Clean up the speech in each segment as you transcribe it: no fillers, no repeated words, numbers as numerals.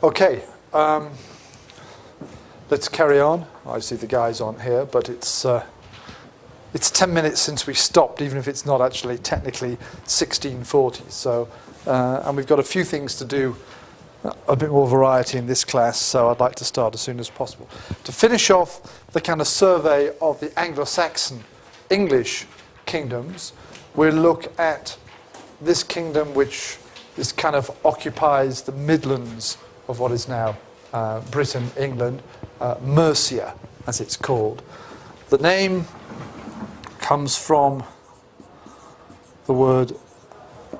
Okay, let's carry on. I see the guys aren't here, but it's 10 minutes since we stopped, even if it's not actually technically 16:40. So, and we've got a few things to do, a bit more variety in this class, so I'd like to start as soon as possible. To finish off the kind of survey of the Anglo-Saxon English kingdoms, we'll look at this kingdom which is kind of occupies the Midlands of what is now Britain, England, Mercia, as it's called. The name comes from the word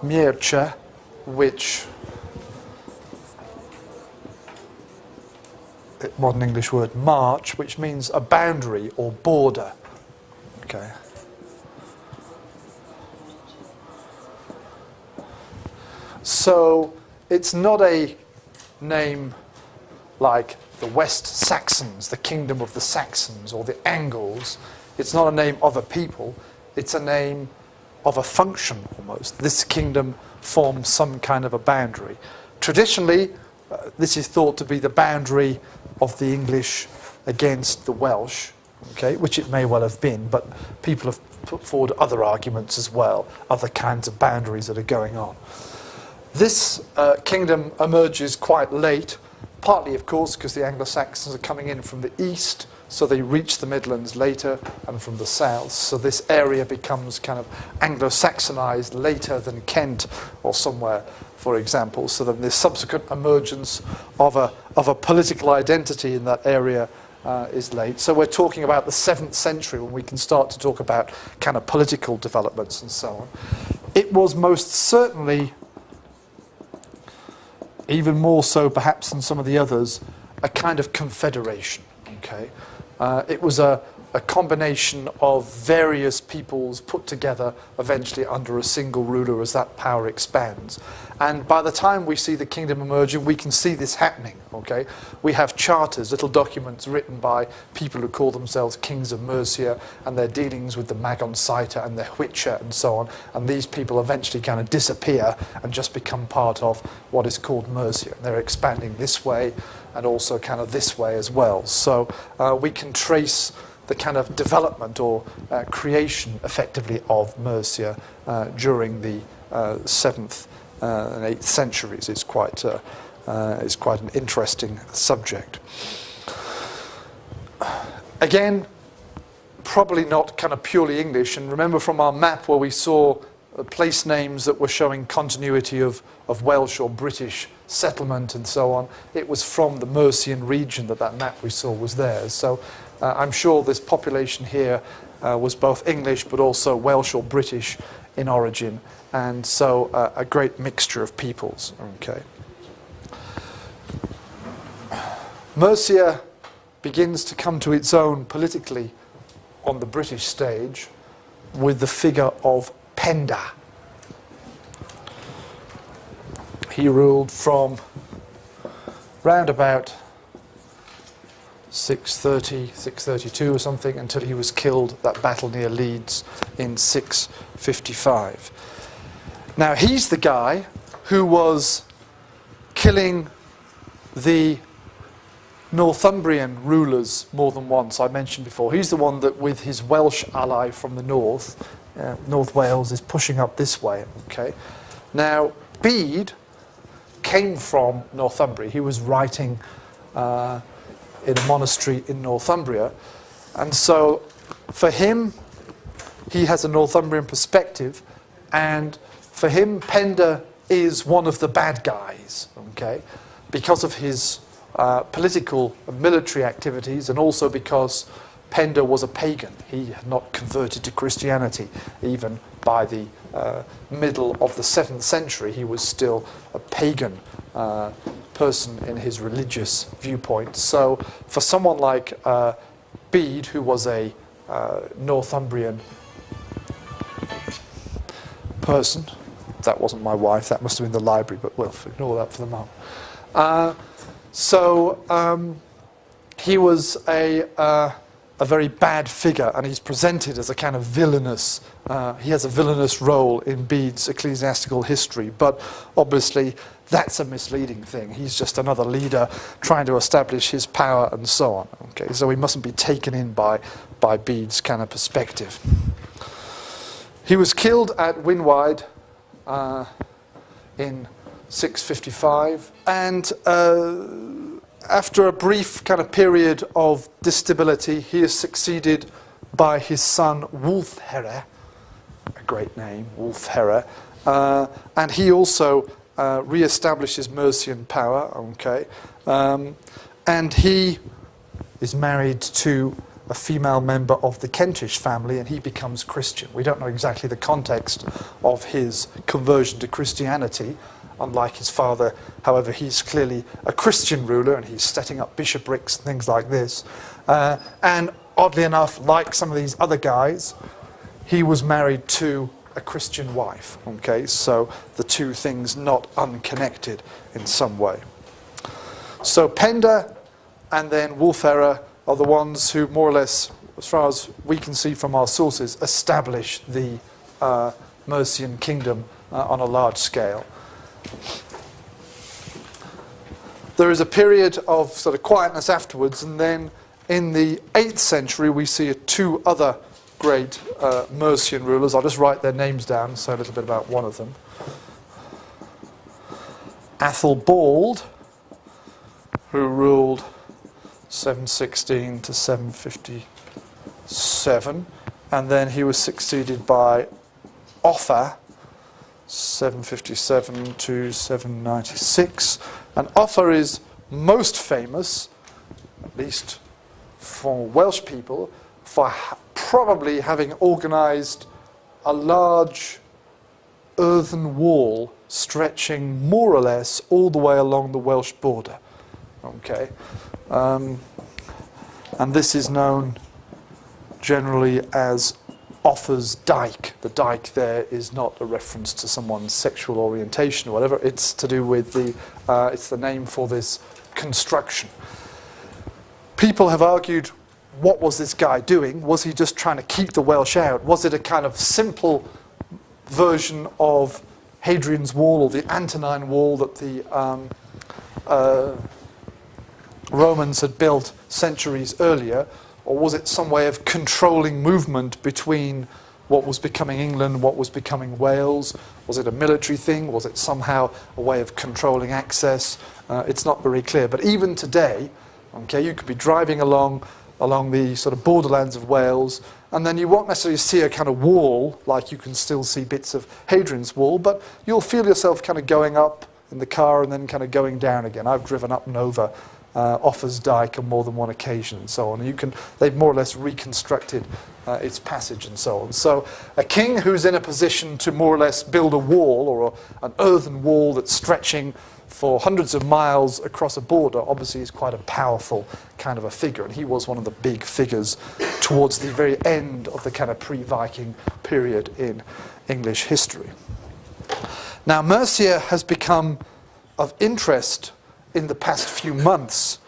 mierce, which, modern English word march, which means a boundary or border. Okay. So it's not a name like the West Saxons, the kingdom of the Saxons, or the Angles. It's not a name of a people, it's a name of a function almost. This kingdom forms some kind of a boundary. Traditionally, this is thought to be the boundary of the English against the Welsh, okay, which it may well have been, but people have put forward other arguments as well, other kinds of boundaries that are going on. This kingdom emerges quite late, partly, of course, because the Anglo-Saxons are coming in from the east, so they reach the Midlands later, and from the south. So this area becomes kind of Anglo-Saxonized later than Kent or somewhere, for example. So then the subsequent emergence of a political identity in that area is late. So we're talking about the 7th century when we can start to talk about kind of political developments and so on. It was most certainly, even more so perhaps than some of the others, a kind of confederation. Okay, it was a combination of various peoples put together eventually under a single ruler as that power expands. And by the time we see the kingdom emerging, we can see this happening. Okay, we have charters, little documents written by people who call themselves kings of Mercia, and their dealings with the Magoncita and the Hwicce and so on. And these people eventually kind of disappear and just become part of what is called Mercia. And they're expanding this way and also kind of this way as well. So we can trace the kind of development or creation, effectively, of Mercia during the 7th and 8th centuries. It's quite an interesting subject. Again, probably not kind of purely English. And remember from our map where we saw place names that were showing continuity of Welsh or British settlement and so on, it was from the Mercian region that map we saw was theirs. So I'm sure this population here was both English but also Welsh or British in origin, and so a great mixture of peoples. Okay. Mercia begins to come to its own politically on the British stage with the figure of Penda. He ruled from round about 630, 632 or something, until he was killed at that battle near Leeds in 655. Now he's the guy who was killing the Northumbrian rulers more than once, I mentioned before. He's the one that, with his Welsh ally from the north, North Wales, is pushing up this way. Okay. Now Bede came from Northumbria. He was writing in a monastery in Northumbria, and so for him, he has a Northumbrian perspective, and for him, Penda is one of the bad guys, okay, because of his political and military activities, and also because Penda was a pagan. He had not converted to Christianity even by the middle of the 7th century. He was still a pagan person in his religious viewpoint. So for someone like Bede, who was a Northumbrian person, that wasn't my wife, that must have been the library, but we'll ignore that for the moment. So he was a a very bad figure, and he's presented as a kind of villainous, he has a villainous role in Bede's ecclesiastical history, but obviously that's a misleading thing. He's just another leader trying to establish his power and so on. Okay, so he mustn't be taken in by Bede's kind of perspective. He was killed at Winwide in 655, and after a brief kind of period of instability, he is succeeded by his son Wulfhere, a great name, Wulfhere, and he also re-establishes Mercian power. Okay, and he is married to a female member of the Kentish family, and he becomes Christian. We don't know exactly the context of his conversion to Christianity. Unlike his father, however, he's clearly a Christian ruler, and he's setting up bishoprics and things like this. And oddly enough, like some of these other guys, he was married to a Christian wife. Okay, so the two things not unconnected in some way. So Penda and then Wulfhere are the ones who more or less, as far as we can see from our sources, establish the Mercian kingdom on a large scale. There is a period of sort of quietness afterwards, and then in the 8th century we see two other great Mercian rulers. I'll just write their names down and say a little bit about one of them. Athelbald, who ruled 716 to 757, and then he was succeeded by Offa, 757 to 796. And Offa is most famous, at least for Welsh people, for probably having organised a large earthen wall stretching more or less all the way along the Welsh border. Okay, and this is known generally as Offa's Dyke. The dyke there is not a reference to someone's sexual orientation or whatever. It's to do with it's the name for this construction. People have argued, what was this guy doing? Was he just trying to keep the Welsh out? Was it a kind of simple version of Hadrian's Wall or the Antonine Wall that the Romans had built centuries earlier? Or was it some way of controlling movement between what was becoming England, what was becoming Wales? Was it a military thing? Was it somehow a way of controlling access? It's not very clear. But even today, okay, you could be driving along the sort of borderlands of Wales, and then you won't necessarily see a kind of wall, like you can still see bits of Hadrian's Wall, but you'll feel yourself kind of going up in the car and then kind of going down again. I've driven up and over Offa's Dyke on more than one occasion and so on. And they've more or less reconstructed its passage and so on. So a king who's in a position to more or less build a wall, or an earthen wall that's stretching for hundreds of miles across a border, obviously is quite a powerful kind of a figure. And he was one of the big figures towards the very end of the kind of pre-Viking period in English history. Now Mercia has become of interest in the past few months,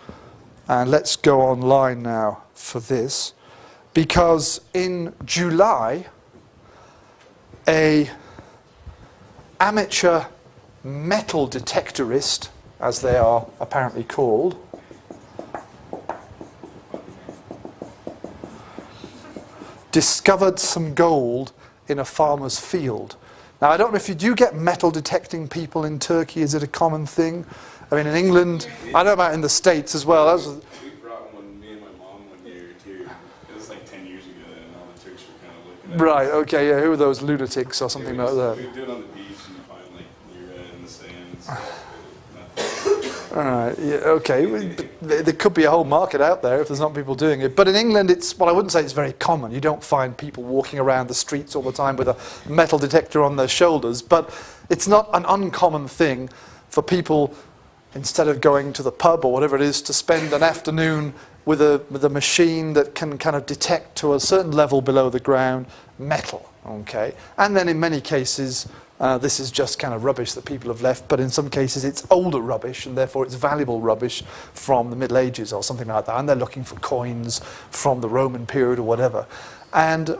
and let's go online now for this, because in July a amateur metal detectorist, as they are apparently called, discovered some gold in a farmer's field. Now I don't know if you do get metal detecting people in Turkey. Is it a common thing? I mean, in England, I know about in the States as well. We brought one, me and my mom, one year too. It was like 10 years ago, and all the Turks were kind of looking at Right, okay, yeah, who are those lunatics or something like that? We do it on the beach, and you find like urine in the sands. All right, yeah, okay. There could be a whole market out there if there's not people doing it. But in England, I wouldn't say it's very common. You don't find people walking around the streets all the time with a metal detector on their shoulders. But it's not an uncommon thing for people, instead of going to the pub or whatever it is, to spend an afternoon with a machine that can kind of detect to a certain level below the ground metal, okay? And then in many cases, This is just kind of rubbish that people have left, but in some cases it's older rubbish, and therefore it's valuable rubbish from the Middle Ages or something like that, and they're looking for coins from the Roman period or whatever. And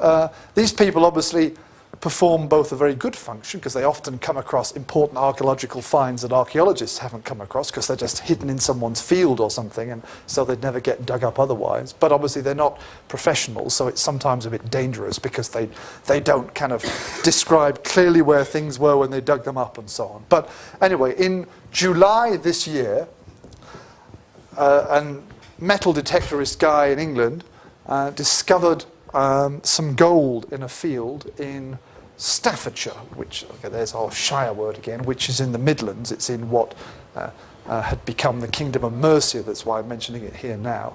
these people obviously perform both a very good function, because they often come across important archaeological finds that archaeologists haven't come across, because they're just hidden in someone's field or something, and so they'd never get dug up otherwise. But obviously they're not professionals, so it's sometimes a bit dangerous, because they don't kind of describe clearly where things were when they dug them up and so on. But anyway, in July this year, a metal detectorist guy in England discovered some gold in a field in Staffordshire, which, okay, there's our Shire word again, which is in the Midlands. It's in what had become the Kingdom of Mercia. That's why I'm mentioning it here now.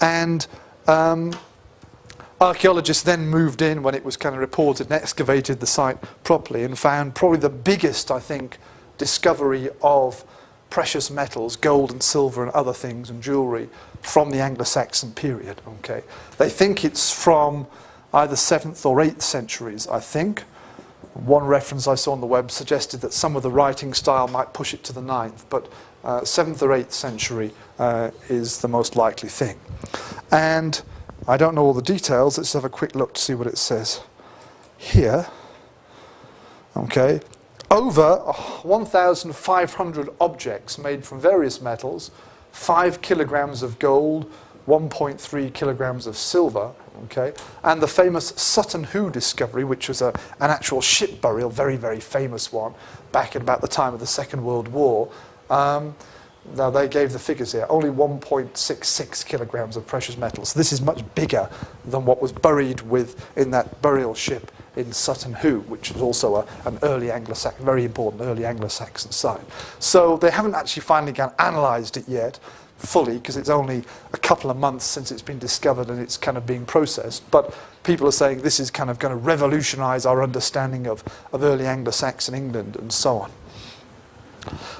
And archaeologists then moved in when it was kind of reported and excavated the site properly and found probably the biggest, I think, discovery of precious metals, gold and silver and other things and jewellery from the Anglo-Saxon period. Okay, they think it's from either 7th or 8th centuries, I think. One reference I saw on the web suggested that some of the writing style might push it to the 9th, but 7th or 8th century is the most likely thing. And I don't know all the details. Let's have a quick look to see what it says here. Okay. Over 1,500 objects made from various metals, 5 kilograms of gold, 1.3 kilograms of silver, okay, and the famous Sutton Hoo discovery, which was an actual ship burial, very, very famous one, back in about the time of the Second World War. Now, they gave the figures here, only 1.66 kilograms of precious metals. So this is much bigger than what was buried in that burial ship in Sutton Hoo, which was also an early Anglo-Saxon, very important early Anglo-Saxon site. So they haven't actually finally analysed it yet fully, because it's only a couple of months since it's been discovered and it's kind of being processed. But people are saying this is kind of going to revolutionise our understanding of early Anglo-Saxon England and so on.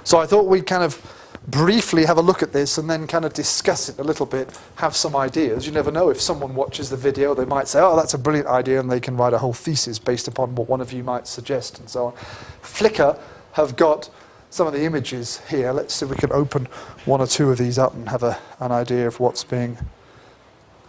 So I thought we'd kind of briefly have a look at this and then kind of discuss it a little bit, have some ideas. You never know, if someone watches the video, they might say, oh, that's a brilliant idea, and they can write a whole thesis based upon what one of you might suggest and so on. Flickr have got some of the images here. Let's see if we can open one or two of these up and have an idea of what's being...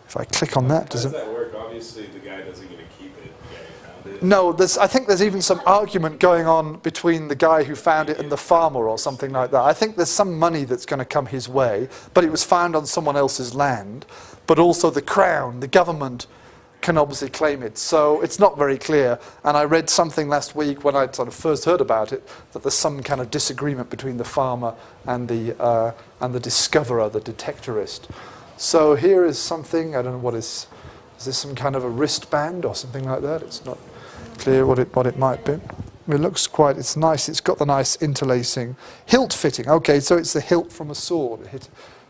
If I click on that... How does that work? Obviously the guy doesn't get to keep it, the guy who found it. No, I think there's even some argument going on between the guy who found it and the farmer or something like that. I think there's some money that's going to come his way, but it was found on someone else's land. But also the Crown, the government, can obviously claim it. So it's not very clear. And I read something last week when I sort of first heard about it, that there's some kind of disagreement between the farmer and the discoverer, the detectorist. So here is something, I don't know what is this some kind of a wristband or something like that? It's not clear what it might be. It looks quite, it's nice, it's got the nice interlacing hilt fitting. Okay, so it's the hilt from a sword,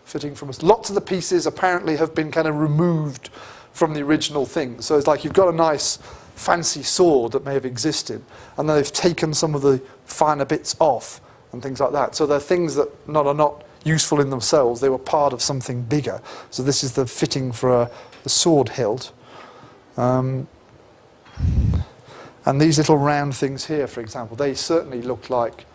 fitting from a... Lots of the pieces apparently have been kind of removed from the original thing. So it's like you've got a nice fancy sword that may have existed, and then they've taken some of the finer bits off and things like that. So they're things that are not useful in themselves. They were part of something bigger. So this is the fitting for a sword hilt. And these little round things here, for example, they certainly look like,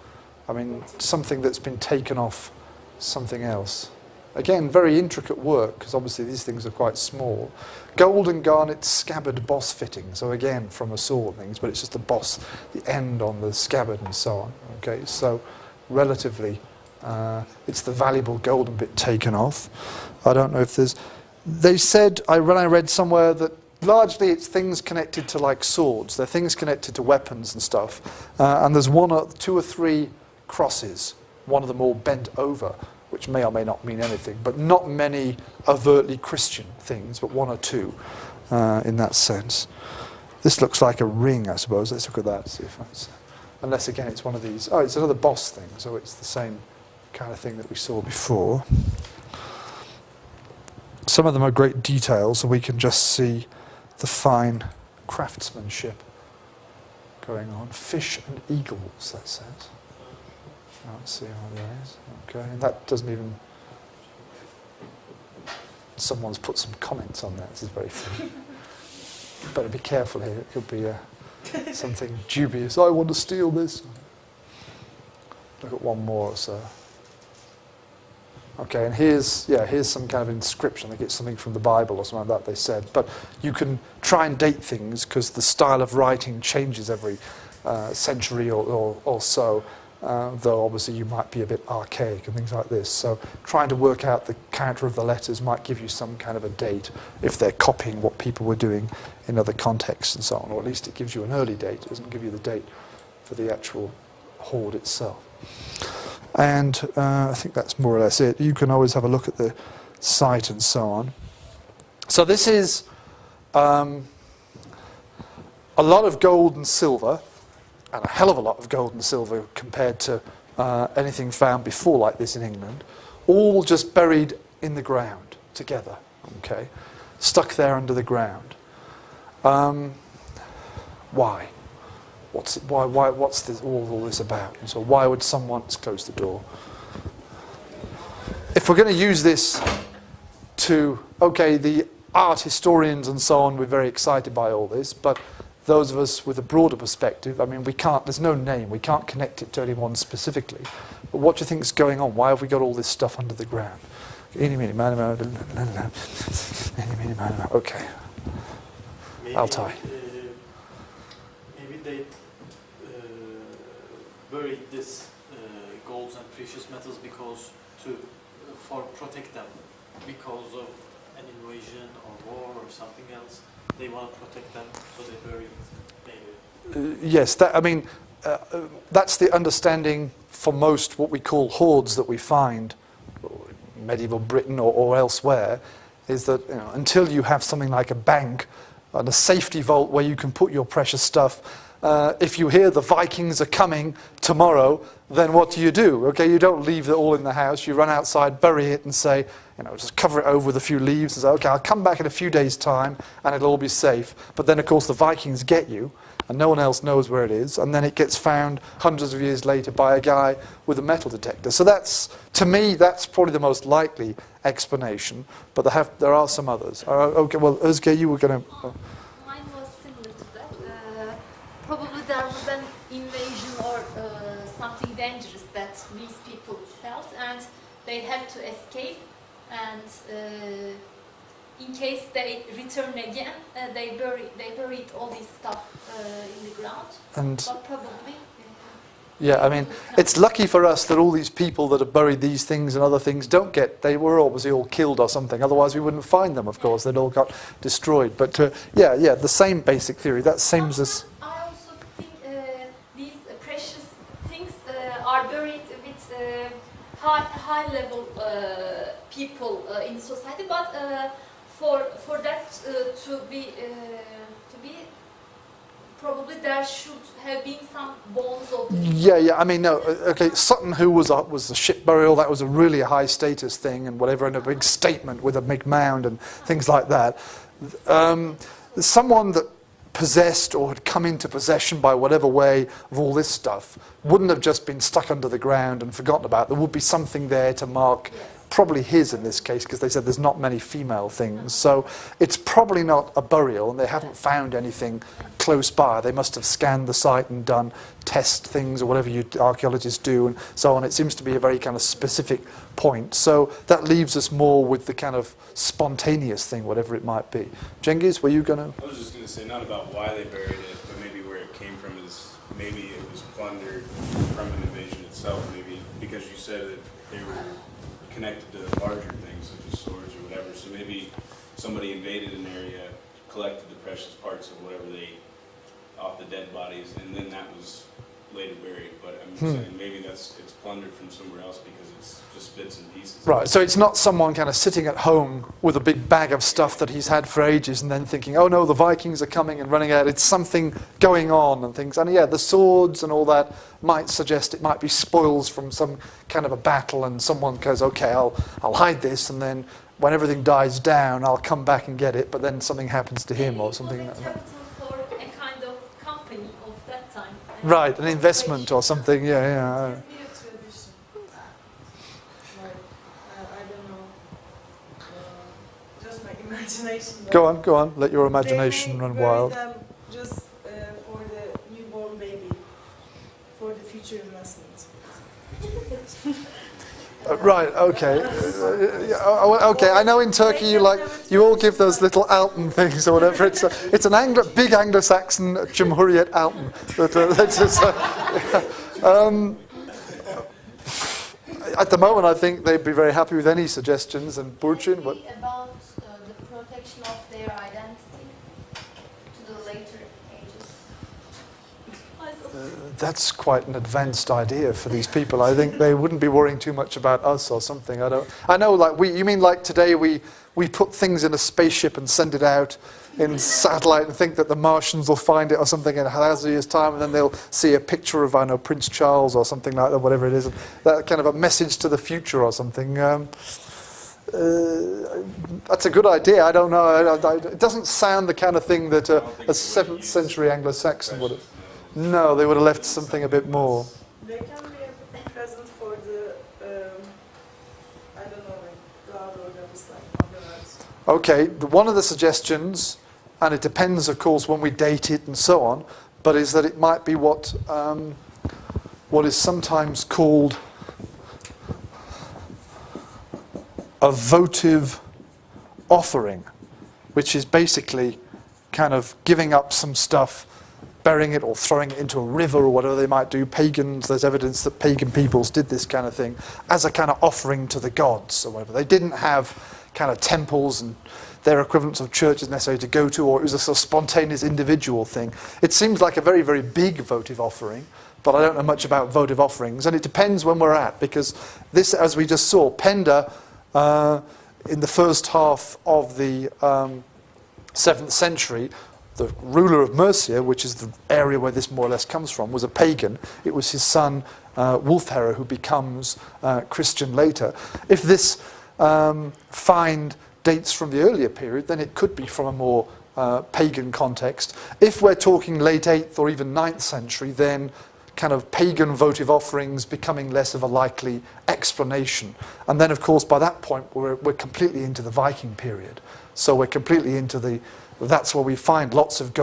I mean, something that's been taken off something else. Again, very intricate work, because obviously these things are quite small. Gold and garnet scabbard boss fitting. So again, from a sword things, but it's just the boss, the end on the scabbard and so on. Okay, so relatively, it's the valuable golden bit taken off. I don't know if there's... They said, when I read somewhere, that largely it's things connected to like swords. They're things connected to weapons and stuff. And there's two or three crosses, one of them all bent over, which may or may not mean anything, but not many overtly Christian things, but one or two in that sense. This looks like a ring, I suppose. Let's look at that, see if that's... Unless, again, it's one of these... Oh, it's another boss thing, so it's the same kind of thing that we saw before. Some of them are great details, so we can just see the fine craftsmanship going on. Fish and eagles, that says. Let's see how there is. Okay, and that doesn't even... Someone's put some comments on that. This is very funny. Better be careful here. It could be something dubious. I want to steal this. Look at one more. So, okay, and here's some kind of inscription. I think it's something from the Bible or something like that. They said, but you can try and date things because the style of writing changes every century or so. Though obviously you might be a bit archaic and things like this. So trying to work out the character of the letters might give you some kind of a date if they're copying what people were doing in other contexts and so on, or at least it gives you an early date. It doesn't give you the date for the actual hoard itself. And I think that's more or less it. You can always have a look at the site and so on. So this is a lot of gold and silver, and a hell of a lot of gold and silver compared to anything found before like this in England, all just buried in the ground together, okay, stuck there under the ground. Why? What's this, all this about? And so why would someone, let's close the door. If we're going to use this to, okay, the art historians and so on, we're very excited by all this, but those of us with a broader perspective, I mean, we can't, there's no name, we can't connect it to anyone specifically. But what do you think is going on? Why have we got all this stuff under the ground? Okay. Altai. Maybe they buried this golds and precious metals because for protect them because of an invasion or war or something else. They want to protect them, so they bury it, maybe. Yes, that's the understanding for most what we call hoards that we find, medieval Britain or elsewhere, is that until you have something like a bank and a safety vault where you can put your precious stuff, if you hear the Vikings are coming tomorrow, then what do? Okay, you don't leave it all in the house. You run outside, bury it, and say, just cover it over with a few leaves and say, okay, I'll come back in a few days' time and it'll all be safe. But then, of course, the Vikings get you and no one else knows where it is, and then it gets found hundreds of years later by a guy with a metal detector. So that's, to me, that's probably the most likely explanation, but there are some others. Okay, well, Özge, you were going to... Mine was similar to that. Probably there was an invasion or something dangerous that these people felt, and they had to escape. And in case they return again, they buried all this stuff in the ground. But probably. Yeah, I mean, it's lucky for us that all these people that have buried these things and other things they were obviously all killed or something. Otherwise, we wouldn't find them. Of course, they'd all got destroyed. But the same basic theory. That seems as. I also think these precious things are buried with high level people in society, but for that to be probably there should have been some bones of. Yeah. I mean, no. Okay, Sutton Hoo was a ship burial. That was a really high status thing, and whatever, and a big statement with a big mound and things like that. Someone that possessed or had come into possession by whatever way of all this stuff wouldn't have just been stuck under the ground and forgotten about. There would be something there to mark, probably his in this case, because they said there's not many female things. So it's probably not a burial, and they haven't found anything close by. They must have scanned the site and done test things or whatever archaeologists do and so on. It seems to be a very kind of specific point. So that leaves us more with the kind of spontaneous thing, whatever it might be. Cengiz, were you going to? I was just going to say not about why they buried it, but maybe where it came from is maybe it was plundered from an invasion itself, maybe because you said that they were connected to larger things such as swords or whatever. So maybe somebody invaded an area, collected the precious parts of whatever they off the dead bodies, and then that was later buried. But I'm saying maybe it's plundered from somewhere else because it's just bits and pieces. Right, so it's not someone kind of sitting at home with a big bag of stuff that he's had for ages and then thinking, oh no, the Vikings are coming and running out. It's something going on and things. And yeah, the swords and all that might suggest it might be spoils from some kind of a battle, and someone goes, okay, I'll hide this, and then when everything dies down, I'll come back and get it, but then something happens to him or something like that. Right, an investment or something, yeah. It could be a tradition. Like, I don't know, just my imagination. Go on, let your imagination run wild. They bury them just for the future investments. Right, okay. Okay, I know in Turkey you all give those little Alpen things or whatever. It's an big Anglo-Saxon Cumhuriyet Alpen. At the moment, I think they'd be very happy with any suggestions, and Burçin, but About the protection of their identity to the later ages. that's quite an advanced idea for these people. I think they wouldn't be worrying too much about us or something. I know, like you mean like today we put things in a spaceship and send it out in satellite and think that the Martians will find it or something in 1,000 years' time, and then they'll see a picture of, I know, Prince Charles or something like that, whatever it is, that kind of a message to the future or something. That's a good idea. I don't know. It doesn't sound the kind of thing that a 7th century Anglo-Saxon would have. No, they would have left something a bit more. They can be a present for the, I don't know, like God or gods, like other words. Okay, one of the suggestions, and it depends, of course, when we date it and so on, but is that it might be what is sometimes called a votive offering, which is basically kind of giving up some stuff, burying it or throwing it into a river or whatever they might do. Pagans, there's evidence that pagan peoples did this kind of thing as a kind of offering to the gods or whatever. They didn't have kind of temples and their equivalents of churches necessarily to go to, or it was a sort of spontaneous individual thing. It seems like a very, very big votive offering, but I don't know much about votive offerings, and it depends when we're at, because this, as we just saw, Penda, in the first half of the 7th century, the ruler of Mercia, which is the area where this more or less comes from, was a pagan. It was his son, Wulfhere, who becomes Christian later. If this find dates from the earlier period, then it could be from a more pagan context. If we're talking late 8th or even 9th century, then kind of pagan votive offerings becoming less of a likely explanation. And then, of course, by that point, we're completely into the Viking period. So we're completely into that's where we find lots of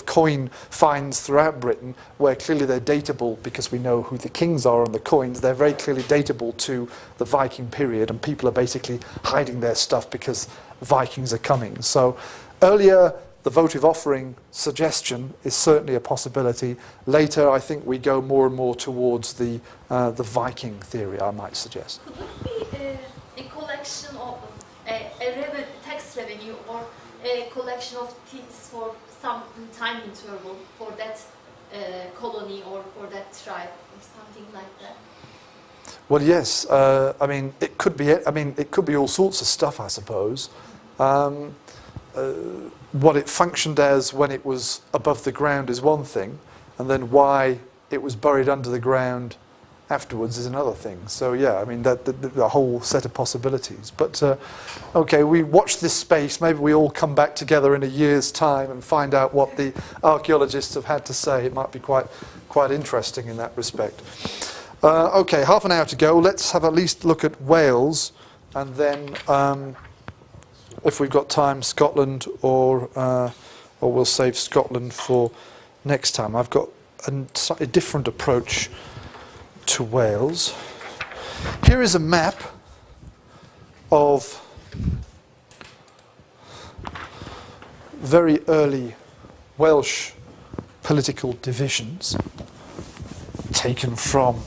coin finds throughout Britain, where clearly they're datable because we know who the kings are on the coins. They're very clearly datable to the Viking period, and people are basically hiding their stuff because Vikings are coming. So earlier, the votive offering suggestion is certainly a possibility. Later, I think we go more and more towards the Viking theory, I might suggest. Could it be a collection of tax revenue or a collection of things for some time interval for that colony or for that tribe or something like that? Well, yes. I mean, it could be. I mean, it could be all sorts of stuff, I suppose. What it functioned as when it was above the ground is one thing, and then why it was buried under the ground afterwards is another thing. So yeah, I mean, the whole set of possibilities. But okay, we watch this space. Maybe we all come back together in a year's time and find out what the archaeologists have had to say. It might be quite interesting in that respect. Okay, half an hour to go. Let's have at least look at Wales, and then if we've got time, Scotland, or we'll save Scotland for next time. I've got a slightly different approach to Wales. Here is a map of very early Welsh political divisions taken from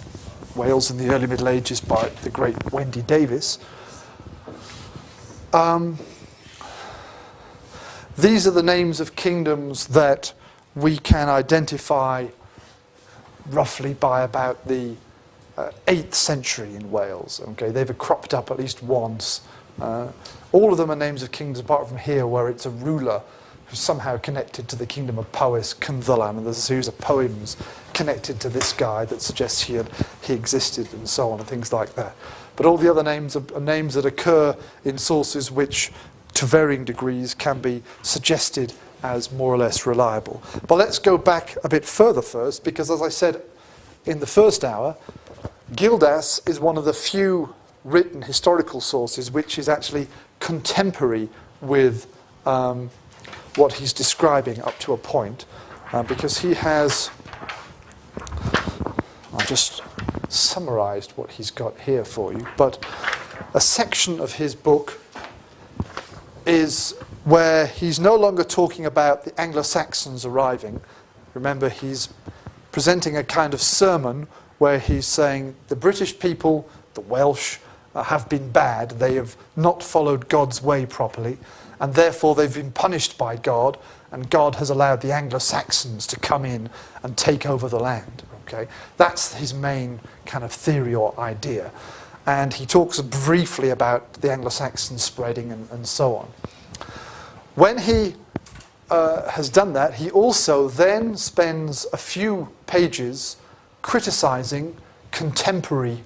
Wales in the early Middle Ages by the great Wendy Davies. These are the names of kingdoms that we can identify roughly by about the 8th century in Wales. Okay, they've cropped up at least once. All of them are names of kingdoms apart from here, where it's a ruler who's somehow connected to the kingdom of Powys, Cynddylan, and there's a series of poems connected to this guy that suggests he existed and so on and things like that. But all the other names are names that occur in sources which, to varying degrees, can be suggested as more or less reliable. But let's go back a bit further first, because as I said in the first hour, Gildas is one of the few written historical sources which is actually contemporary with what he's describing up to a point, because he has, I've just summarized what he's got here for you, but a section of his book is where he's no longer talking about the Anglo-Saxons arriving. Remember, he's presenting a kind of sermon where he's saying the British people, the Welsh, have been bad. They have not followed God's way properly, and therefore they've been punished by God, and God has allowed the Anglo-Saxons to come in and take over the land. Okay? That's his main kind of theory or idea. And he talks briefly about the Anglo-Saxons spreading and so on. When he has done that, he also then spends a few pages criticizing contemporary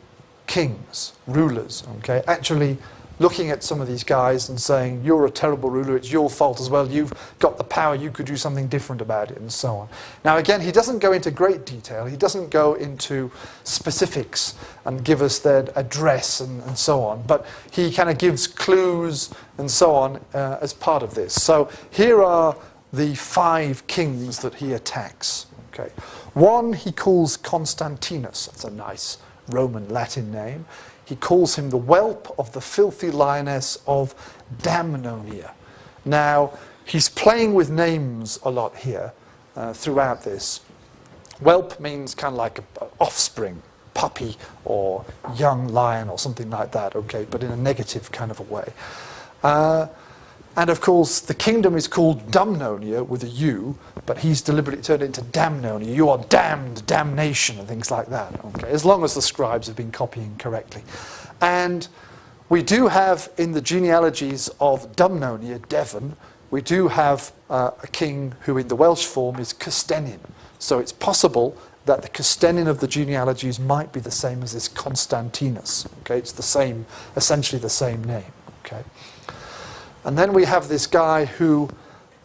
kings, rulers, okay? Actually looking at some of these guys and saying, you're a terrible ruler, it's your fault as well, you've got the power, you could do something different about it, and so on. Now again, he doesn't go into great detail, he doesn't go into specifics and give us their address and so on, but he kind of gives clues and so on as part of this. So here are the 5 kings that he attacks. Okay. One he calls Constantinus, that's a nice Roman Latin name. He calls him the whelp of the filthy lioness of Damnonia. Now, he's playing with names a lot here throughout this. Whelp means kind of like an offspring, puppy or young lion or something like that, okay, but in a negative kind of a way. And of course, the kingdom is called Dumnonia with a U, but he's deliberately turned it into Damnonia. You are damned, damnation, and things like that. Okay, as long as the scribes have been copying correctly. And we do have in the genealogies of Dumnonia, Devon, we do have a king who in the Welsh form is Custennin. So it's possible that the Custennin of the genealogies might be the same as this Constantinus. Okay, it's the same, essentially the same name. Okay. And then we have this guy who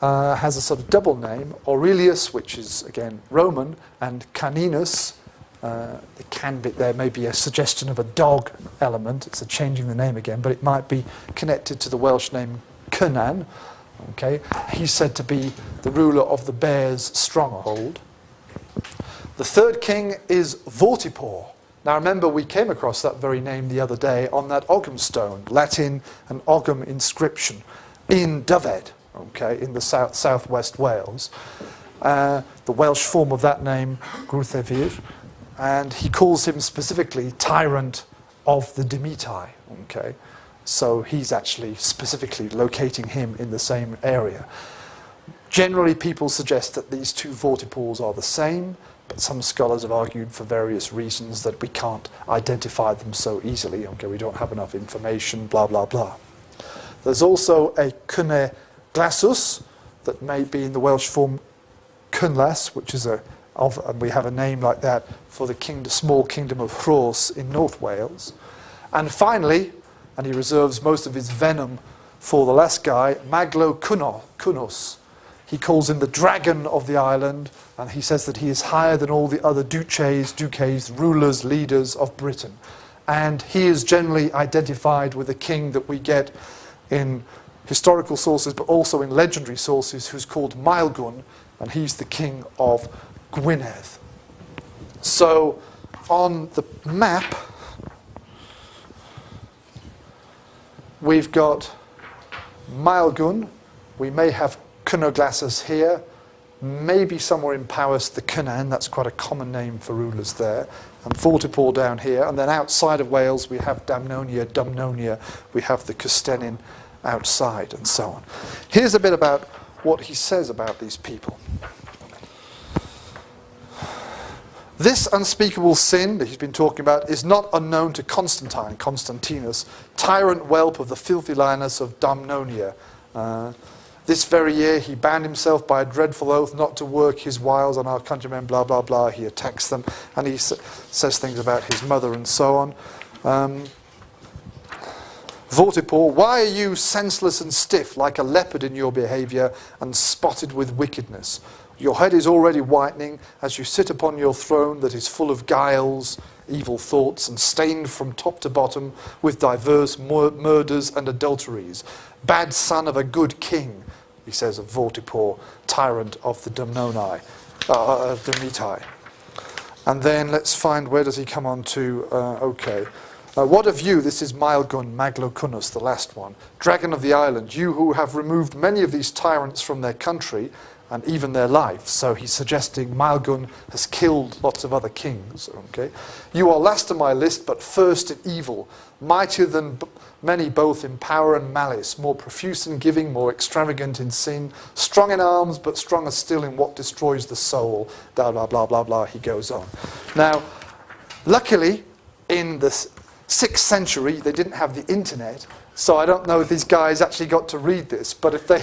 has a sort of double name, Aurelius, which is, again, Roman, and Caninus. There may be a suggestion of a dog element. It's a changing the name again, but it might be connected to the Welsh name Cynan. Okay? He's said to be the ruler of the Bears' stronghold. The third king is Vortipor. Now remember, we came across that very name the other day on that Ogham stone, Latin and Ogham inscription, in Dyfed, okay, in the southwest Wales. The Welsh form of that name, Gwrthefyr, and he calls him specifically tyrant of the Dimitai, okay. So he's actually specifically locating him in the same area. Generally, people suggest that these two Vortipors are the same, but some scholars have argued for various reasons that we can't identify them so easily. Okay, we don't have enough information, blah, blah, blah. There's also a Cynne Glasus that may be in the Welsh form Cynlas, which is and we have a name like that for the small kingdom of Rhos in North Wales. And finally, and he reserves most of his venom for the last guy, Maglo Cunnos. He calls him the dragon of the island, and he says that he is higher than all the other duces, rulers, leaders of Britain. And he is generally identified with a king that we get in historical sources, but also in legendary sources, who's called Maelgwn, and he's the king of Gwynedd. So on the map, we've got Maelgwn. We may have Cynoglasus here, maybe somewhere in Powys the Cynan, that's quite a common name for rulers there, and Vortipor down here, and then outside of Wales we have Dumnonia, we have the Custennin outside, and so on. Here's a bit about what he says about these people. This unspeakable sin that he's been talking about is not unknown to Constantinus, tyrant whelp of the filthy lioness of Dumnonia. This very year he bound himself by a dreadful oath not to work his wiles on our countrymen, blah, blah, blah. He attacks them, and he says things about his mother and so on. Vortipor, why are you senseless and stiff like a leopard in your behaviour and spotted with wickedness? Your head is already whitening as you sit upon your throne that is full of guiles, evil thoughts, and stained from top to bottom with diverse murders and adulteries. Bad son of a good king, he says of Vortipor, tyrant of the Dimitai. And then let's find, where does he come on to? Okay. What of you, this is Maelgwn Maglocunus, the last one, dragon of the island, you who have removed many of these tyrants from their country and even their life. So he's suggesting Maelgwn has killed lots of other kings. Okay, you are last on my list, but first in evil, mightier than many both in power and malice, more profuse in giving, more extravagant in sin, strong in arms, but stronger still in what destroys the soul. Blah, blah, blah, blah, blah, he goes on. Now, luckily, in the 6th century, they didn't have the internet, so I don't know if these guys actually got to read this, but if they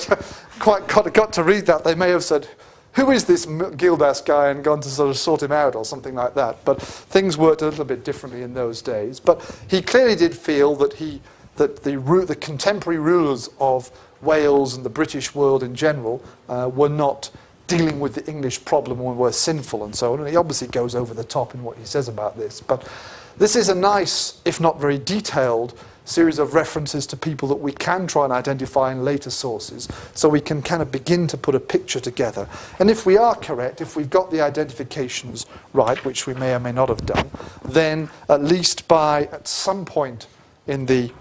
quite got to read that, they may have said, who is this Gildas guy, and gone to sort of sort him out or something like that. But things worked a little bit differently in those days. But he clearly did feel that the contemporary rulers of Wales and the British world in general were not dealing with the English problem and were sinful and so on. And he obviously goes over the top in what he says about this. But this is a nice, if not very detailed, series of references to people that we can try and identify in later sources, so we can kind of begin to put a picture together. And if we are correct, if we've got the identifications right, which we may or may not have done, then at least at some point in the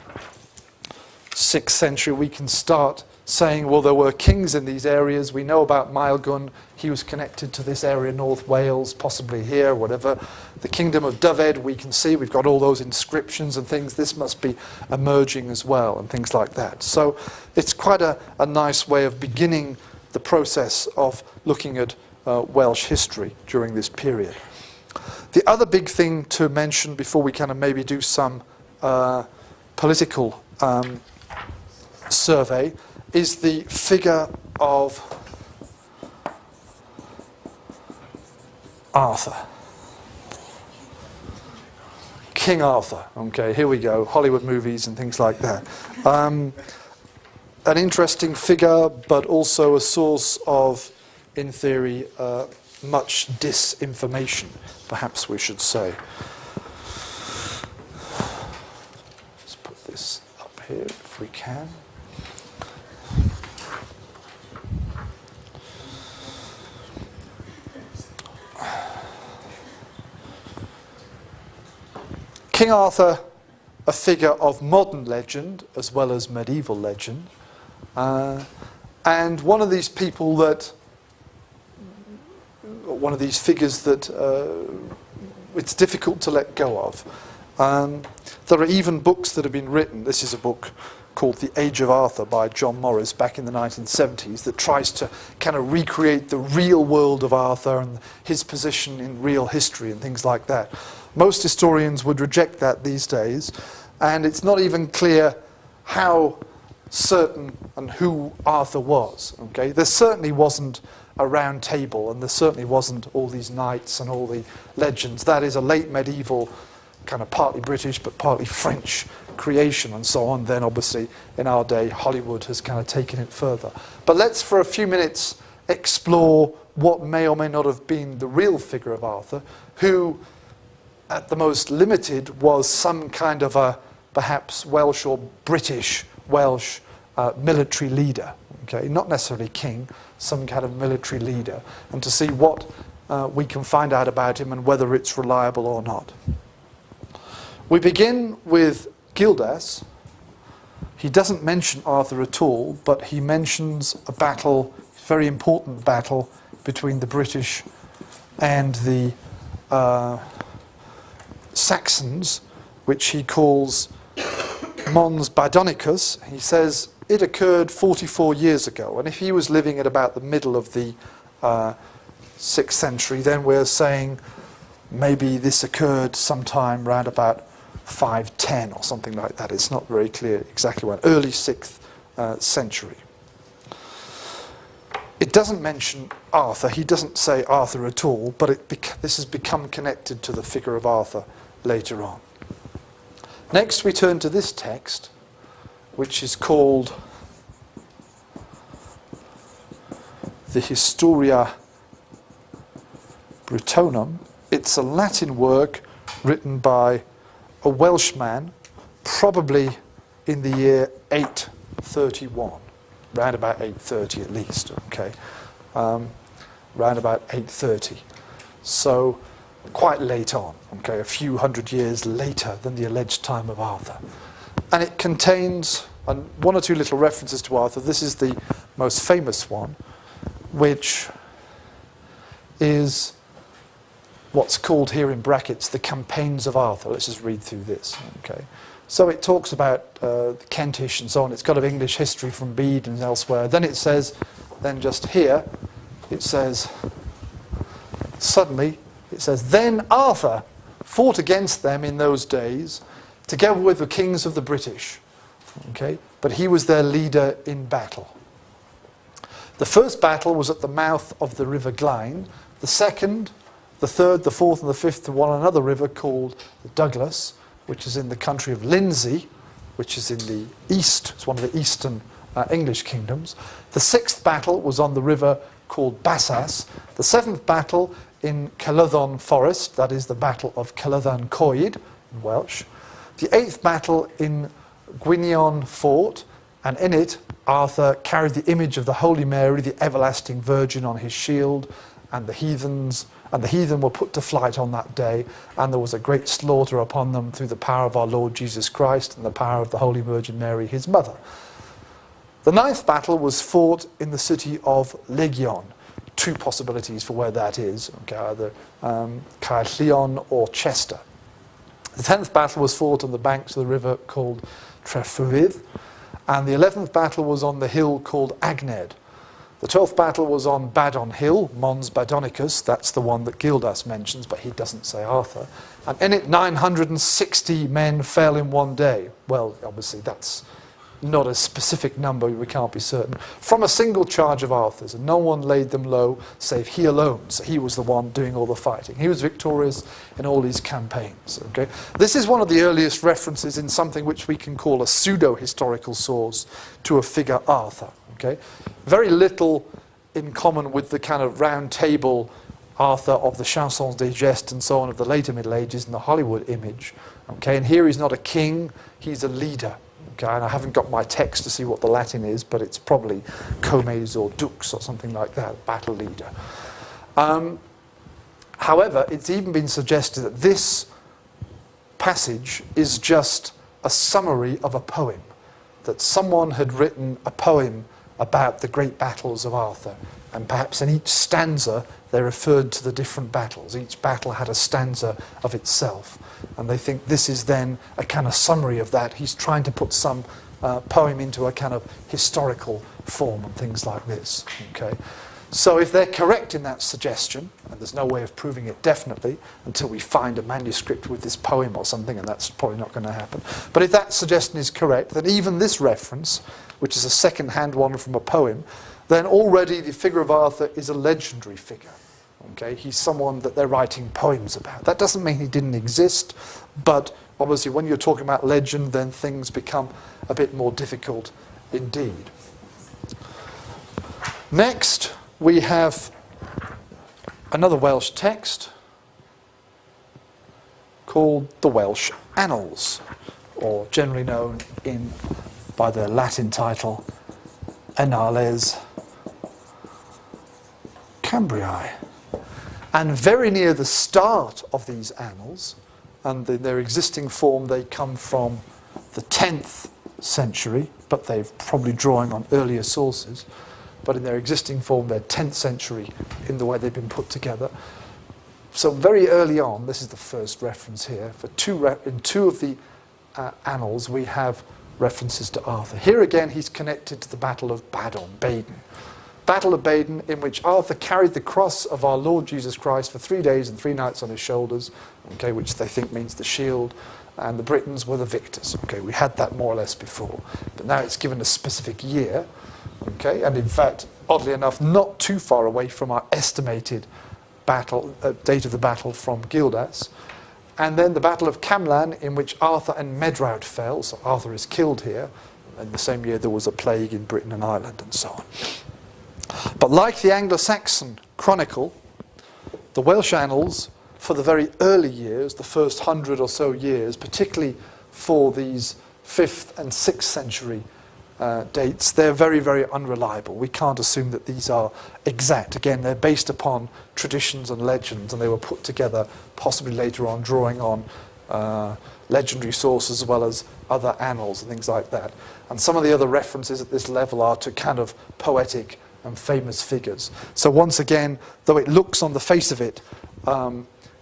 6th century, we can start saying, well, there were kings in these areas. We know about Maelgwn. He was connected to this area, North Wales, possibly here, whatever. The kingdom of Dyfed, we can see. We've got all those inscriptions and things. This must be emerging as well, and things like that. So it's quite a nice way of beginning the process of looking at Welsh history during this period. The other big thing to mention before we kind of maybe do some political survey is the figure of Arthur. King Arthur. Okay, here we go. Hollywood movies and things like that. An interesting figure, but also a source of, in theory, much disinformation, perhaps we should say. Let's put this up here if we can. King Arthur, a figure of modern legend as well as medieval legend, and one of these people that, one of these figures that it's difficult to let go of. There are even books that have been written. This is a book called The Age of Arthur by John Morris back in the 1970s that tries to kind of recreate the real world of Arthur and his position in real history and things like that. Most historians would reject that these days, and it's not even clear how certain and who Arthur was. Okay, there certainly wasn't a round table, and there certainly wasn't all these knights and all the legends. That is a late medieval, kind of partly British but partly French creation and so on. Then obviously in our day Hollywood has kind of taken it further. But let's for a few minutes explore what may or may not have been the real figure of Arthur, who at the most limited was some kind of a perhaps Welsh or British Welsh military leader. Okay, not necessarily king, some kind of military leader, and to see what we can find out about him and whether it's reliable or not. We begin with Gildas. He doesn't mention Arthur at all, but he mentions a battle, very important battle, between the British and the Saxons, which he calls Mons Badonicus. He says it occurred 44 years ago, and if he was living at about the middle of the 6th century, then we're saying maybe this occurred sometime around about 510 or something like that. It's not very clear exactly when. Early 6th century. It doesn't mention Arthur. He doesn't say Arthur at all, but this has become connected to the figure of Arthur later on. Next we turn to this text, which is called the Historia Britonum. It's a Latin work written by a Welshman, probably in the year 831, round about 830 at least, okay, round about 830. So quite late on, okay, a few hundred years later than the alleged time of Arthur. And it contains one or two little references to Arthur. This is the most famous one, which is what's called here in brackets the campaigns of Arthur. Let's just read through this. Okay. So it talks about the Kentish and so on. It's got of English history from Bede and elsewhere. Then it says, then just here, it says, suddenly, it says, then Arthur fought against them in those days, together with the kings of the British. Okay? But he was their leader in battle. The first battle was at the mouth of the River Glyne. The second, the third, the fourth, and the fifth to one another river called the Douglas, which is in the country of Lindsey, which is in the east. It's one of the eastern English kingdoms. The sixth battle was on the river called Bassas. The seventh battle in Caerleon Forest, that is the Battle of Caerleon Coed in Welsh. The eighth battle in Gwynion Fort, and in it Arthur carried the image of the Holy Mary, the everlasting Virgin, on his shield, and the heathen were put to flight on that day, and there was a great slaughter upon them through the power of our Lord Jesus Christ and the power of the Holy Virgin Mary, his mother. The ninth battle was fought in the city of Legion. Two possibilities for where that is, okay, either Caerleon or Chester. The 10th battle was fought on the banks of the river called Trefydd, and the 11th battle was on the hill called Agned. The 12th battle was on Badon Hill, Mons Badonicus, that's the one that Gildas mentions, but he doesn't say Arthur. And in it 960 men fell in one day. Well, obviously that's not a specific number, we can't be certain, from a single charge of Arthur's, and no one laid them low save he alone. So he was the one doing all the fighting. He was victorious in all these campaigns. Okay? This is one of the earliest references in something which we can call a pseudo-historical source to a figure Arthur. Okay? Very little in common with the kind of round table Arthur of the Chansons des Gestes and so on of the later Middle Ages and the Hollywood image. Okay? And here he's not a king, he's a leader. Okay, and I haven't got my text to see what the Latin is, but it's probably comes or dux or something like that, battle leader. However, it's even been suggested that this passage is just a summary of a poem, that someone had written a poem about the great battles of Arthur, and perhaps in each stanza they referred to the different battles. Each battle had a stanza of itself, and they think this is then a kind of summary of that. He's trying to put some poem into a kind of historical form and things like this. Okay? So if they're correct in that suggestion, and there's no way of proving it definitely until we find a manuscript with this poem or something, and that's probably not going to happen, but if that suggestion is correct, then even this reference, which is a second-hand one from a poem, then already the figure of Arthur is a legendary figure. Okay? He's someone that they're writing poems about. That doesn't mean he didn't exist, but obviously when you're talking about legend, then things become a bit more difficult indeed. Next, we have another Welsh text called the Welsh Annals, or generally known by their Latin title, Annales Cambriae. And very near the start of these annals, and in their existing form they come from the 10th century, but they're probably drawing on earlier sources, but in their existing form they're 10th century in the way they've been put together. So very early on, this is the first reference here, in two of the annals we have references to Arthur. Here again he's connected to the Battle of Baden. Battle of Baden, in which Arthur carried the cross of our Lord Jesus Christ for 3 days and 3 nights on his shoulders, okay, which they think means the shield, and the Britons were the victors. Okay, we had that more or less before, but now it's given a specific year, okay, and in fact, oddly enough, not too far away from our estimated date of the battle from Gildas. And then the Battle of Camlan, in which Arthur and Medraud fell, so Arthur is killed here. In the same year there was a plague in Britain and Ireland and so on. But like the Anglo-Saxon Chronicle, the Welsh Annals, for the very early years, the first 100 or so years, particularly for these 5th and 6th century dates, they're very, very unreliable. We can't assume that these are exact. Again, they're based upon traditions and legends, and they were put together possibly later on, drawing on legendary sources as well as other annals and things like that. And some of the other references at this level are to kind of poetic and famous figures. So once again, though it looks on the face of it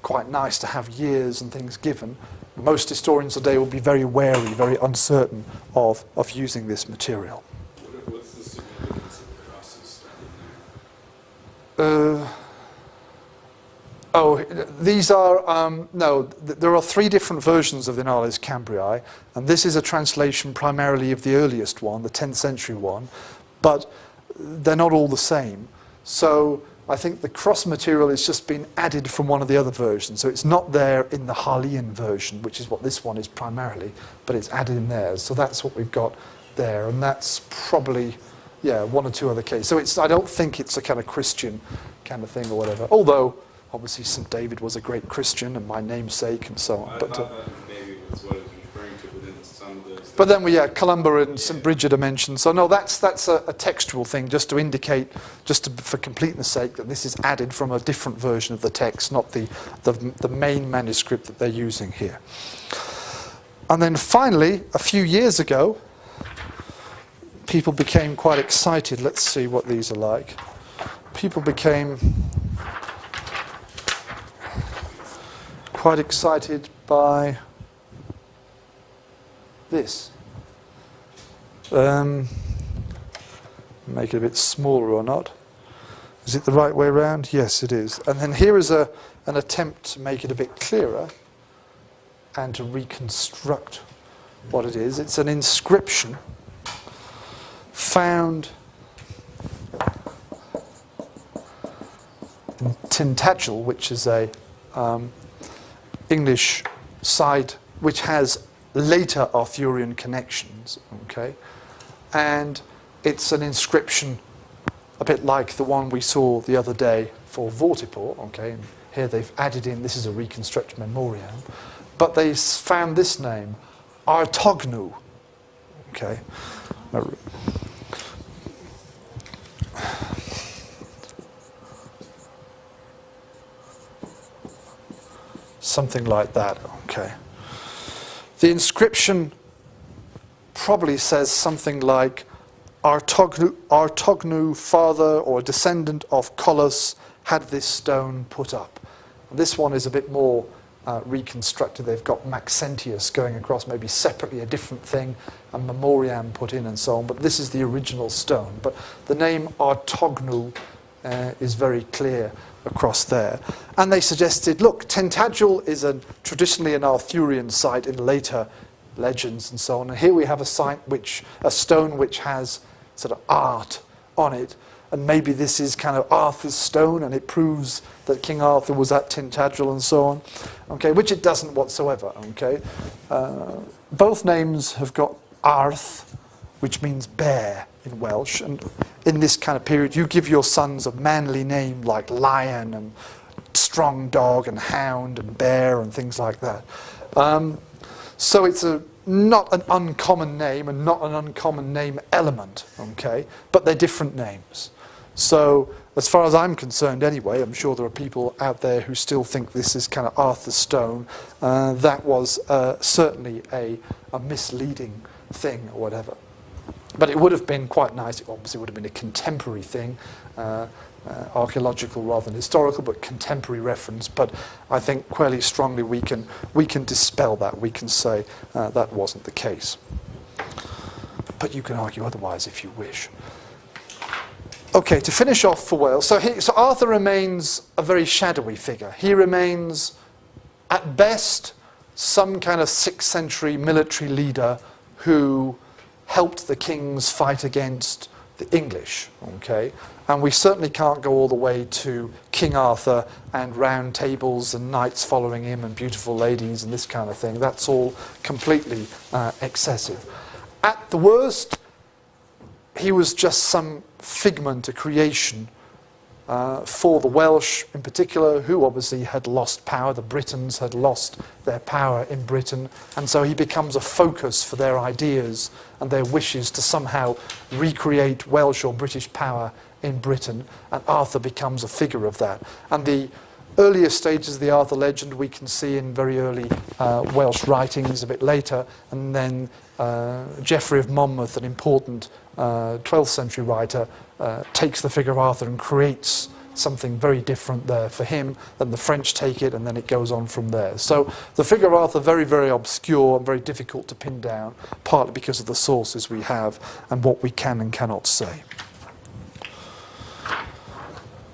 quite nice to have years and things given, most historians today will be very wary, very uncertain of using this material. What's the significance of the crosses starting there? These are, there are 3 different versions of the Annales Cambriae, and this is a translation primarily of the earliest one, the 10th century one, but they're not all the same. So I think the cross material has just been added from one of the other versions, so it's not there in the Harleian version, which is what this one is primarily, but it's added in theirs. So that's what we've got there, and that's probably, 1 or 2 other cases. So I don't think it's a kind of Christian kind of thing or whatever, although obviously St. David was a great Christian and my namesake and so on. I thought that maybe was what it was referring to within some of those. But then Columba and St. Bridget are mentioned. So no, that's a textual thing, just to indicate, for completeness sake, that this is added from a different version of the text, not the main manuscript that they're using here. And then finally, a few years ago, people became quite excited. Let's see what these are like. People became quite excited by this. Make it a bit smaller or not. Is it the right way around? Yes, it is. And then here is an attempt to make it a bit clearer and to reconstruct what it is. It's an inscription found in Tintagel, which is a English site which has later Arthurian connections, okay? And it's an inscription a bit like the one we saw the other day for Vortipor, okay? And here they've added in, this is a reconstructed memoriam, but they found this name, Artognu, okay? Something like that, okay. The inscription probably says something like, Artognu, father or descendant of Colus, had this stone put up. And this one is a bit more reconstructed. They've got Maxentius going across, maybe separately a different thing, and Memoriam put in and so on, but this is the original stone. But the name Artognu is very clear across there. And they suggested, look, Tintagel is traditionally an Arthurian site in later legends and so on. And here we have a stone which has sort of art on it. And maybe this is kind of Arthur's stone, and it proves that King Arthur was at Tintagel and so on. Okay, which it doesn't whatsoever. Okay, both names have got Arth, which means bear in Welsh, and in this kind of period you give your sons a manly name like lion and strong dog and hound and bear and things like that. So it's not an uncommon name and not an uncommon name element, okay, but they're different names. So as far as I'm concerned anyway, I'm sure there are people out there who still think this is kind of Arthur's stone. That was certainly a misleading thing or whatever. But it would have been quite nice. It obviously would have been a contemporary thing, archaeological rather than historical, but contemporary reference. But I think fairly strongly we can dispel that. We can say that wasn't the case. But you can argue otherwise if you wish. Okay, to finish off for Wales. So Arthur remains a very shadowy figure. He remains, at best, some kind of 6th century military leader who helped the kings fight against the English, okay? And we certainly can't go all the way to King Arthur and round tables and knights following him and beautiful ladies and this kind of thing. That's all completely excessive. At the worst, he was just some figment, a creation for the Welsh in particular, who obviously had lost power. The Britons had lost their power in Britain, and so he becomes a focus for their ideas and their wishes to somehow recreate Welsh or British power in Britain, and Arthur becomes a figure of that. And the earlier stages of the Arthur legend we can see in very early Welsh writings a bit later, and then Geoffrey of Monmouth, an important 12th century writer, takes the figure of Arthur and creates something very different there for him. Then the French take it, and then it goes on from there. So the figure of Arthur, very, very obscure and very difficult to pin down, partly because of the sources we have and what we can and cannot say.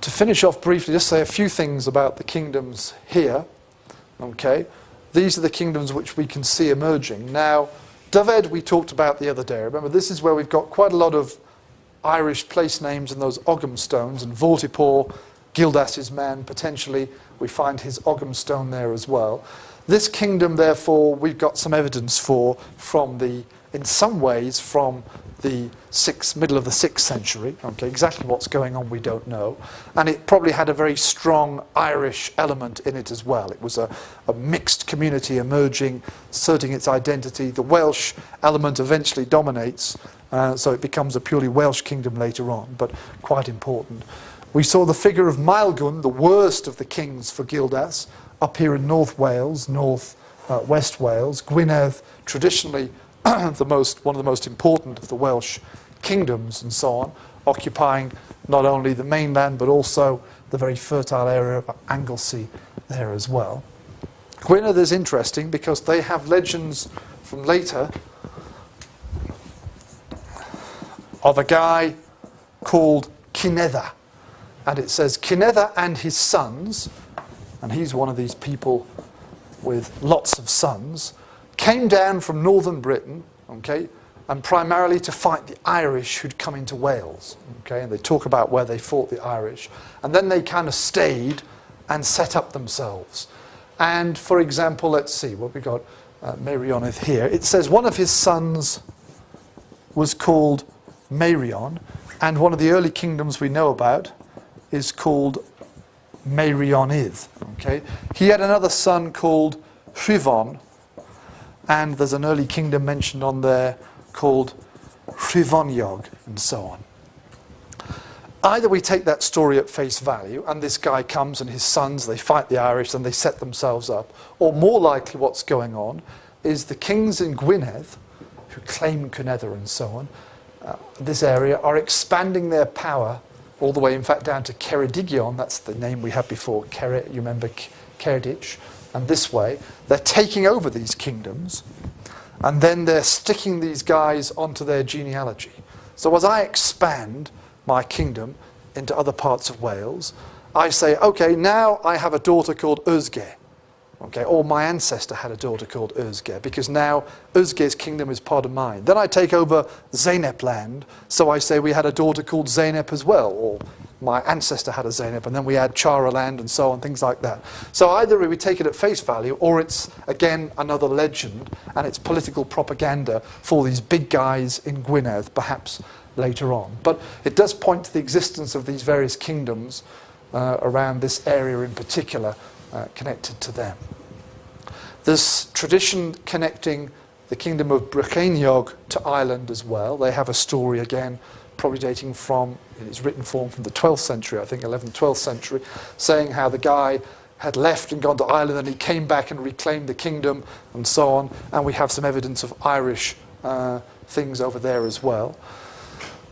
To finish off briefly, just say a few things about the kingdoms here. Okay, these are the kingdoms which we can see emerging. Now, Dyfed we talked about the other day. Remember, this is where we've got quite a lot of Irish place names and those Ogham stones, and Vortipor, Gildas's man, potentially we find his Ogham stone there as well. This kingdom, therefore, we've got some evidence for from the, in some ways, from the middle of the 6th century. Okay, exactly what's going on we don't know. And it probably had a very strong Irish element in it as well. It was a mixed community emerging, asserting its identity. The Welsh element eventually dominates, so it becomes a purely Welsh kingdom later on, but quite important. We saw the figure of Maelgwn, the worst of the kings for Gildas, up here in North Wales, West Wales. Gwynedd, traditionally one of the most important of the Welsh kingdoms and so on, occupying not only the mainland but also the very fertile area of Anglesey there as well. Gwynedd is interesting because they have legends from later of a guy called Cinedda, and it says Cinedda and his sons, and he's one of these people with lots of sons, came down from northern Britain, okay, and primarily to fight the Irish who'd come into Wales, okay, and they talk about where they fought the Irish, and then they kind of stayed and set up themselves. And for example, let's see what we got, Meirionnydd here. It says one of his sons was called Meirion, and one of the early kingdoms we know about is called Meirionnydd, okay. He had another son called Rhuvawn, and there's an early kingdom mentioned on there called Rhuvoniog, and so on. Either we take that story at face value, and this guy comes and his sons, they fight the Irish and they set themselves up, or more likely what's going on is the kings in Gwynedd, who claim Cinedda and so on, this area, are expanding their power all the way, in fact, down to Ceredigion. That's the name we had before, you remember Ceredigion. And this way, they're taking over these kingdoms, and then they're sticking these guys onto their genealogy. So as I expand my kingdom into other parts of Wales, I say, okay, now I have a daughter called Ysge, okay, or my ancestor had a daughter called Ysge, because now Ysge's kingdom is part of mine. Then I take over Zeynep land, so I say we had a daughter called Zeynep as well, or my ancestor had a Zeynep, and then we add Chara land and so on, things like that. So either we take it at face value, or it's, again, another legend, and it's political propaganda for these big guys in Gwynedd, perhaps later on. But it does point to the existence of these various kingdoms around this area in particular, connected to them. There's tradition connecting the kingdom of Brycheiniog to Ireland as well. They have a story, again, probably dating from, in its written form, from the 12th century, I think 11th, 12th century, saying how the guy had left and gone to Ireland and he came back and reclaimed the kingdom and so on, and we have some evidence of Irish things over there as well.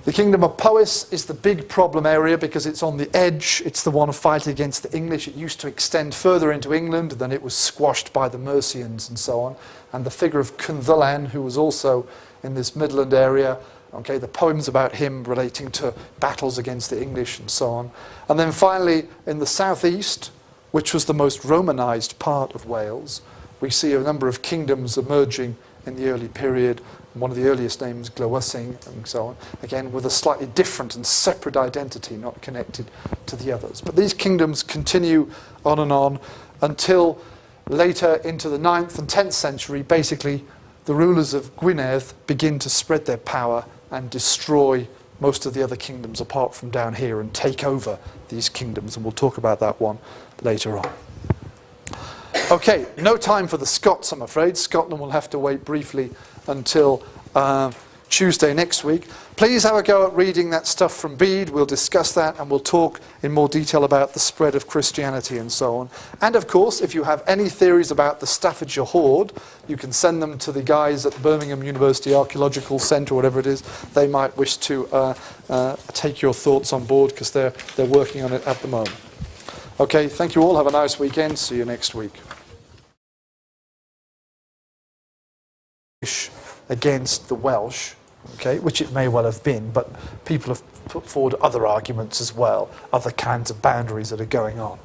The kingdom of Powys is the big problem area because it's on the edge. It's the one fighting against the English. It used to extend further into England, then it was squashed by the Mercians and so on. And the figure of Cynddylan, who was also in this Midland area, okay, the poems about him relating to battles against the English and so on. And then finally, in the southeast, which was the most Romanized part of Wales, we see a number of kingdoms emerging in the early period. One of the earliest names, Glywysing, and so on, again with a slightly different and separate identity, not connected to the others. But these kingdoms continue on until later into the 9th and 10th century. Basically, the rulers of Gwynedd begin to spread their power and destroy most of the other kingdoms apart from down here and take over these kingdoms, and we'll talk about that one later on. Okay, no time for the Scots, I'm afraid. Scotland will have to wait briefly until Tuesday next week. Please have a go at reading that stuff from Bede. We'll discuss that and we'll talk in more detail about the spread of Christianity and so on. And of course, if you have any theories about the Staffordshire Hoard, you can send them to the guys at Birmingham University Archaeological Centre, whatever it is. They might wish to take your thoughts on board because they're working on it at the moment. Okay, thank you all. Have a nice weekend. See you next week. Against the Welsh, okay, which it may well have been, but people have put forward other arguments as well, other kinds of boundaries that are going on.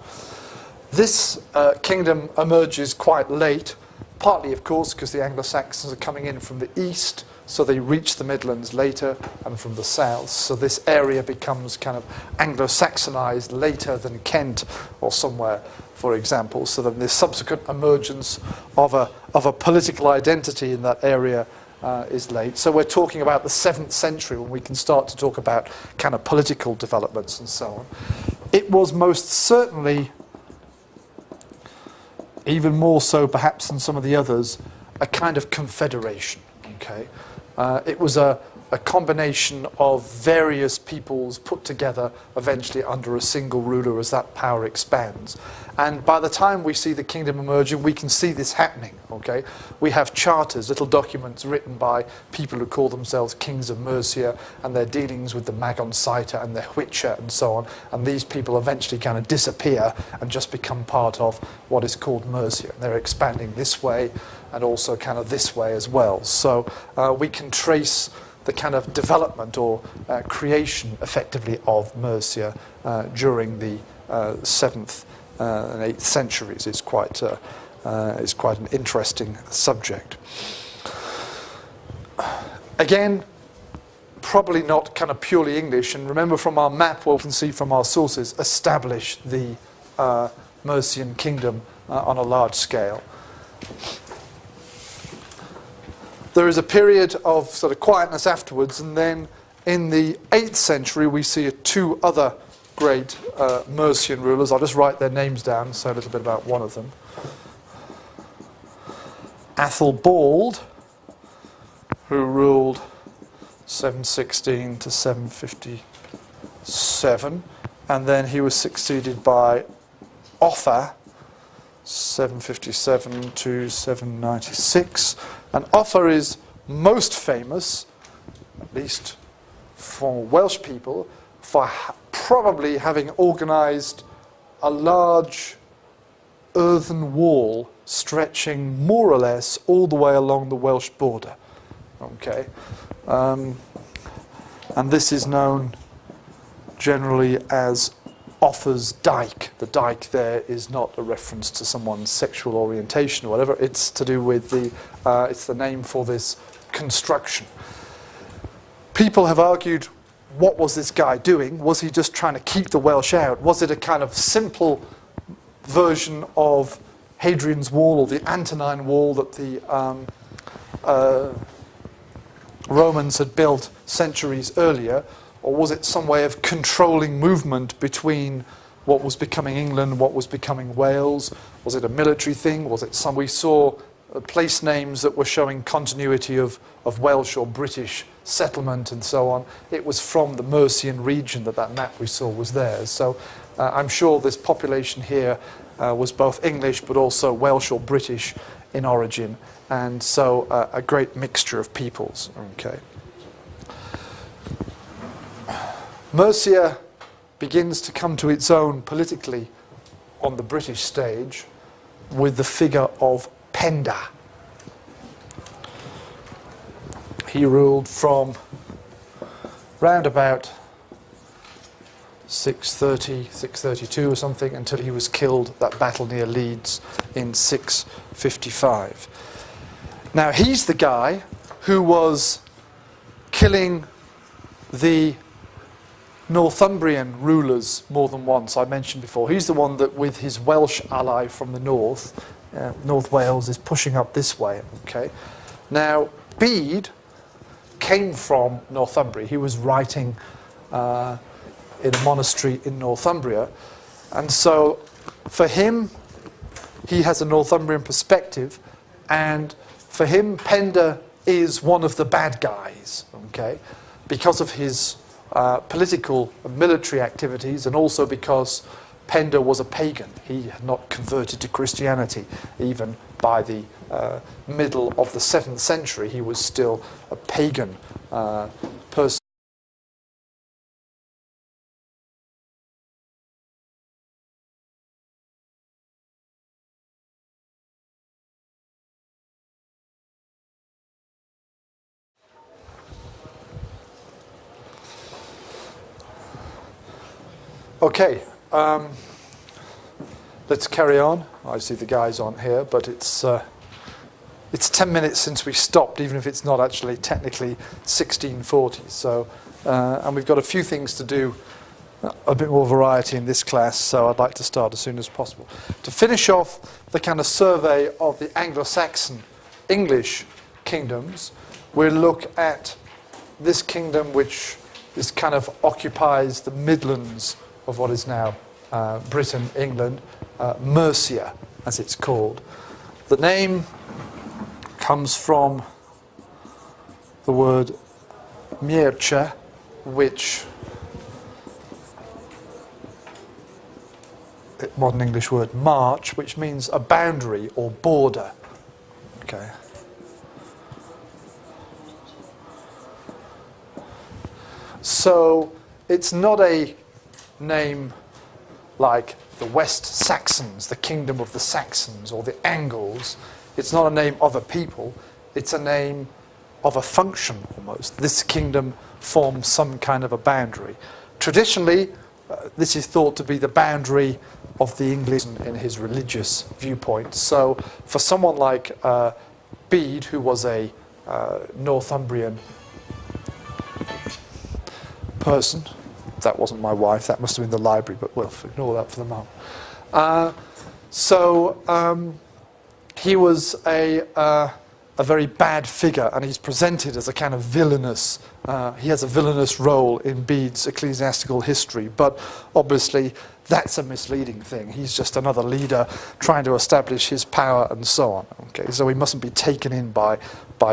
This kingdom emerges quite late, partly of course because the Anglo-Saxons are coming in from the east, so they reach the Midlands later, and from the south, so this area becomes kind of Anglo-Saxonized later than Kent or somewhere, for example. So then the subsequent emergence of a political identity in that area is late. So we're talking about the 7th century when we can start to talk about kind of political developments and so on. It was most certainly, even more so perhaps than some of the others, a kind of confederation. Okay, it was a combination of various peoples put together eventually under a single ruler as that power expands. And by the time we see the kingdom emerging, we can see this happening. Okay, we have charters, little documents written by people who call themselves kings of Mercia, and their dealings with the Magoncita and the Hwicce and so on. And these people eventually kind of disappear and just become part of what is called Mercia. And they're expanding this way and also kind of this way as well. So we can trace the kind of development or creation, effectively, of Mercia during the 7th and 8th centuries. Is quite an interesting subject. Again, probably not kind of purely English. And remember, from our map, what we can see from our sources, establish the Mercian kingdom on a large scale. There is a period of sort of quietness afterwards, and then in the 8th century we see 2 other great Mercian rulers. I'll just write their names down, so a little bit about one of them. Athelbald, who ruled 716 to 757, and then he was succeeded by Offa, 757 to 796. And Offa is most famous, at least for Welsh people, for probably having organised a large earthen wall stretching more or less all the way along the Welsh border. Okay, and this is known generally as Offa's Dyke. The dyke there is not a reference to someone's sexual orientation or whatever. It's to do with it's the name for this construction. People have argued, what was this guy doing? Was he just trying to keep the Welsh out? Was it a kind of simple version of Hadrian's Wall or the Antonine Wall that the Romans had built centuries earlier? Or was it some way of controlling movement between what was becoming England and what was becoming Wales? Was it a military thing? Was it we saw place names that were showing continuity of Welsh or British settlement and so on. It was from the Mercian region that map we saw was there. So I'm sure this population here was both English but also Welsh or British in origin, and so a great mixture of peoples. Okay. Mercia begins to come to its own politically on the British stage with the figure of Penda. He ruled from round about 630, 632 or something until he was killed at that battle near Leeds in 655. Now he's the guy who was killing the Northumbrian rulers more than once. I mentioned before, he's the one that with his Welsh ally from the north, North Wales, is pushing up this way. Okay. Now Bede came from Northumbria. He was writing in a monastery in Northumbria. And so for him, he has a Northumbrian perspective, and for him, Penda is one of the bad guys, okay, because of his political and military activities, and also because Penda was a pagan. He had not converted to Christianity. Even by the middle of the 7th century, he was still a pagan person. Okay, let's carry on. I see the guys on here, but it's 10 minutes since we stopped, even if it's not actually technically 16:40. So, and we've got a few things to do, a bit more variety in this class, so I'd like to start as soon as possible. To finish off the kind of survey of the Anglo-Saxon English kingdoms, we'll look at this kingdom which is kind of occupies the Midlands of what is now Britain, England, Mercia, as it's called. The name comes from the word mierce, which, modern English word, march, which means a boundary or border. Okay. So it's not a name like the West Saxons, the kingdom of the Saxons, or the Angles. It's not a name of a people, it's a name of a function almost. This kingdom forms some kind of a boundary. Traditionally, this is thought to be the boundary of the English in his religious viewpoint. So for someone like Bede, who was a Northumbrian person, that wasn't my wife, that must have been the library, but we'll ignore that for the moment. He was a very bad figure, and he's presented as a kind of villainous, he has a villainous role in Bede's ecclesiastical history, but obviously that's a misleading thing. He's just another leader trying to establish his power and so on. Okay, so he mustn't be taken in by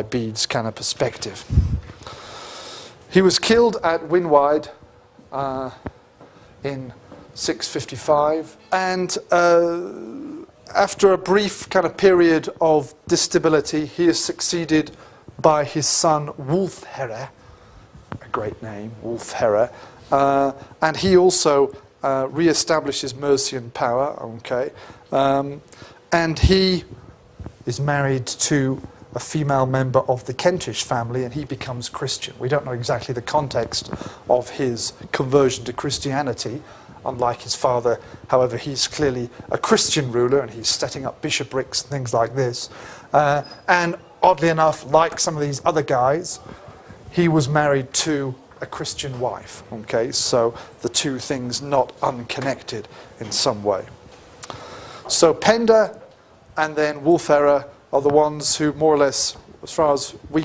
Bede's kind of perspective. He was killed at Winwide in 655, and after a brief kind of period of instability, he is succeeded by his son Wulfhere, a great name, Wulfhere, and he also re-establishes Mercian power. Okay, and he is married to a female member of the Kentish family, and he becomes Christian. We don't know exactly the context of his conversion to Christianity. Unlike his father, however, he's clearly a Christian ruler, and he's setting up bishoprics and things like this. And oddly enough, like some of these other guys, he was married to a Christian wife. Okay, so the two things not unconnected in some way. So Penda and then Wulfhere are the ones who more or less, as far as we